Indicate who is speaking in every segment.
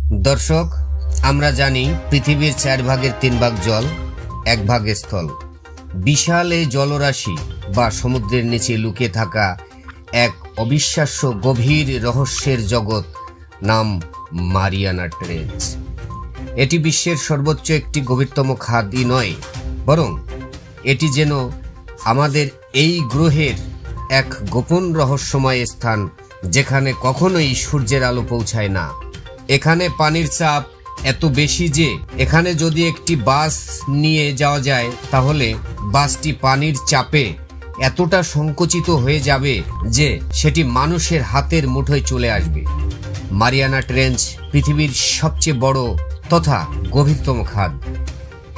Speaker 1: দর্শক, আমরা জানি পৃথিবীর 4 ভাগের 3 ভাগ জল, 1 ভাগ স্থল। বিশাল এই জলরাশি বা সমুদ্রের নিচে লুকিয়ে থাকা এক অবিশ্বাস্য গভীর রহস্যের জগৎ, নাম মারিয়ানা ট্রেঞ্চ। এটি বিশ্বের সর্বোচ্চ একটি গভীরতম খাদই নয়, বরং এটি যেন আমাদের এই গ্রহের এক গোপন রহস্যময় স্থান, যেখানে কখনোই সূর্যের আলো পৌঁছায় না। এখানে পানির চাপ এত বেশি যে এখানে যদি একটি বাস নিয়ে যাওয়া যায়, তাহলে বাসটি পানির চাপে এতটা সংকুচিত হয়ে যাবে যে সেটি মানুষের হাতের মুঠোয় চলে আসবে। মারিয়ানা ট্রেঞ্চ পৃথিবীর সবচেয়ে বড় তথা গভীরতম খাদ।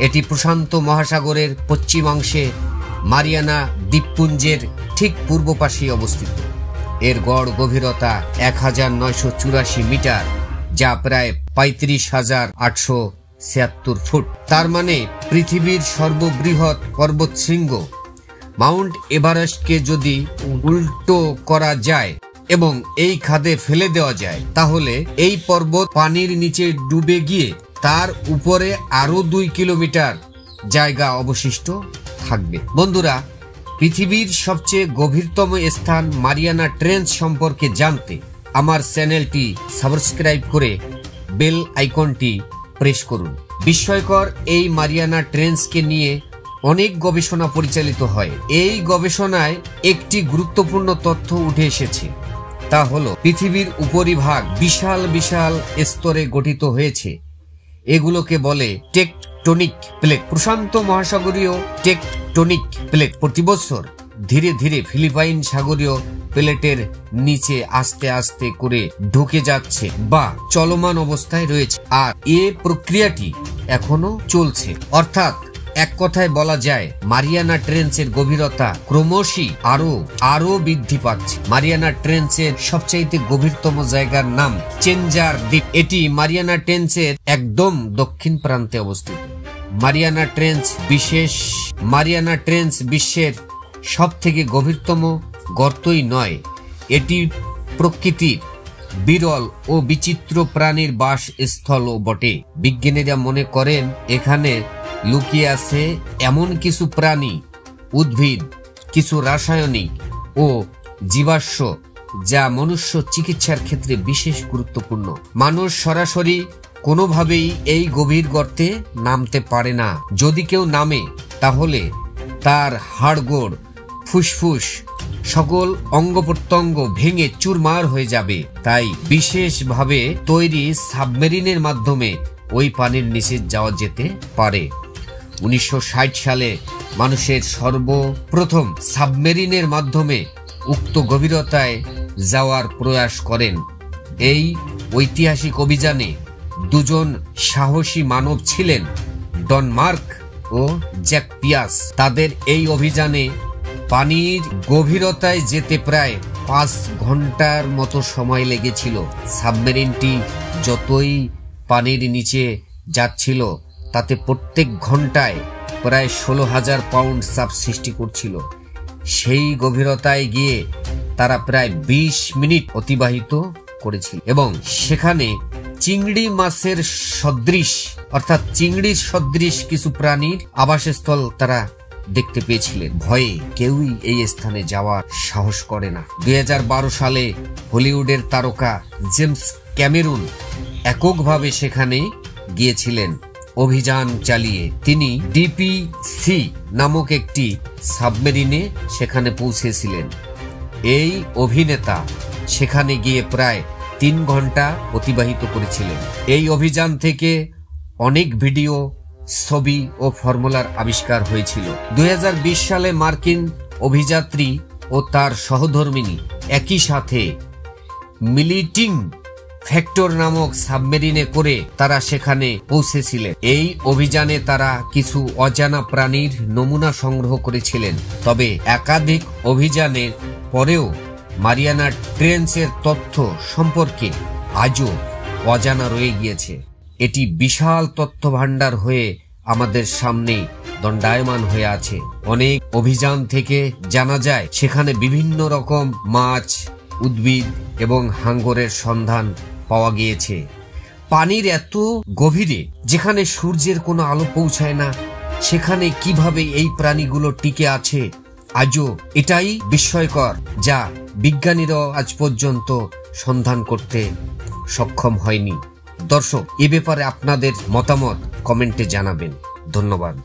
Speaker 1: এটি প্রশান্ত মহাসাগরের পশ্চিমাংশে মারিয়ানা দ্বীপপুঞ্জের ঠিক পূর্ব পাশে অবস্থিত। এর গড় গভীরতা 1984 মিটার, যা প্রায় 35,876 ফুট। তার মানে পৃথিবীর সর্ববৃহৎ পর্বতশৃঙ্গ মাউন্ট এভারেস্টকে যদি উল্টো করা যায় এবং এই খাদে ফেলে দেওয়া যায়, তাহলে এই পর্বত পানির নিচে ডুবে গিয়ে তার উপরে আরো 2 কিলোমিটার জায়গা অবশিষ্ট থাকবে। বন্ধুরা, পৃথিবীর সবচেয়ে গভীরতম স্থান মারিয়ানা ট্রেঞ্চ সম্পর্কে জানতে আমার চ্যানেলটি সাবস্ক্রাইব করে বেল আইকনটি প্রেস করুন। বিস্ময়কর এই মারিয়ানা ট্রেঞ্চকে নিয়ে অনেক গবেষণা পরিচালিত হয়। এই গবেষণায় একটি গুরুত্বপূর্ণ তথ্য উঠে এসেছে, তা হলো পৃথিবীর উপরিভাগ বিশাল বিশাল স্তরে গঠিত হয়েছে। এগুলোকে বলে টেকটনিক প্লেট। প্রশান্ত মহাসাগরীয় টেকটনিক প্লেট প্রতি বছর ধীরে ধীরে ফিলিপাইন সাগরীয় প্লেটের নিচে আস্তে আস্তে করে ঢুকে যাচ্ছে বা চলমান অবস্থায় রয়েছে, আর এই প্রক্রিয়াটি এখনো চলছে। অর্থাৎ এক কথায় বলা যায়, মারিয়ানা ট্রেঞ্চের গভীরতা ক্রমশই আরো বৃদ্ধি পাচ্ছে। মারিয়ানা ট্রেঞ্চের সবচাইতে গভীরতম জায়গার নাম চেঞ্জার দ্বীপ। এটি মারিয়ানা ট্রেঞ্চের একদম দক্ষিণ প্রান্তে অবস্থিত। মারিয়ানা ট্রেঞ্চ বিশ্বের সব থেকে গভীরতম গর্তই নয়, এটি প্রকৃতির বিরল ও বিচিত্র প্রাণীর বাসস্থলও বটে। বিজ্ঞানীরা মনে করেন এখানে লুকিয়ে আছে এমন কিছু প্রাণী, উদ্ভিদ, কিছু রাসায়নিক ও জীবাশ্ম যা মনুষ্য চিকিৎসার ক্ষেত্রে বিশেষ গুরুত্বপূর্ণ। মানুষ সরাসরি কোনোভাবেই এই গভীর গর্তে নামতে পারে না। যদি কেউ নামে, তাহলে তার হাড়গোড়, ফুসফুস, সকল অঙ্গ প্রত্যঙ্গ ভেঙে চুরমার হয়ে যাবে। তাই বিশেষভাবে তৈরি সাবমেরিনের মাধ্যমে ওই পানির নিচে যাওয়া যেতে পারে। 1960 সালে মানুষের সর্বপ্রথম সাবমেরিনের মাধ্যমে উক্ত গভীরতায় যাওয়ার প্রয়াস করেন। এই ঐতিহাসিক অভিযানে 2জন সাহসী মানব ছিলেন, ডন মার্ক ও জ্যাক পিয়াস। তাদের এই অভিযানে পানির গভীরতায় যেতে প্রায় 5 ঘন্টার মতো সময় লেগেছিল। সাবমেরিনটি যতই পানির নিচে যাচ্ছিল, তাতে প্রত্যেক ঘন্টায় প্রায় 16,000 পাউন্ড চাপ সৃষ্টি করছিল। সেই গভীরতায় গিয়ে তারা প্রায় 20 মিনিট অতিবাহিত করেছিল এবং সেখানে চিংড়ি মাছের সদৃশ, অর্থাৎ চিংড়ির সদৃশ কিছু প্রাণীর আবাসস্থল তারা দেখতে পেয়েছিলেন। ভয়ে কেউই এই স্থানে যাওয়ার সাহস করে না। 2012 সালে হলিউডের তারকা জেমস ক্যামেরুন এককভাবে সেখানে গিয়েছিলেন অভিযান চালিয়ে। তিনি ডিপি-সি নামক একটি সাবমেরিনে সেখানে পৌঁছেছিলেন। এই অভিনেতা সেখানে গিয়ে প্রায় 3 ঘন্টা অতিবাহিত করেছিলেন। এই অভিযান থেকে অনেক ভিডিও, ছবি ও ফর্মুলার আবিষ্কার হয়েছিল। 2020 সালে মার্কিন অভিযাত্রী ও তার সহধর্মিনী একই সাথে মিলিটিং ফ্যাক্টর নামক সাবমেরিনে করে তারা সেখানে পৌঁছেছিলেন। এই অভিযানে তারা কিছু অজানা প্রাণীর নমুনা সংগ্রহ করেছিলেন। তবে একাধিক অভিযানের পরেও মারিয়ানা ট্রেঞ্চের তথ্য সম্পর্কে আজও অজানা রয়ে গিয়েছে। এটি বিশাল তথ্য ভাণ্ডার হয়ে আমাদের সামনে দণ্ডায়মান হয়ে আছে। অনেক অভিযান থেকে জানা যায় সেখানে বিভিন্ন রকম মাছ, উদ্ভিদ এবং হাঙ্গরের সন্ধান পাওয়া গিয়েছে। পানির এত গভীরে, যেখানে সূর্যের কোনো আলো পৌঁছায় না, সেখানে কিভাবে এই প্রাণীগুলো টিকে আছে আজও এটাই বিস্ময়কর, যা বিজ্ঞানীরাও আজ পর্যন্ত সন্ধান করতে সক্ষম হয়নি। দর্শক, এ ব্যাপারে আপনাদের মতামত কমেন্টে জানাবেন। ধন্যবাদ।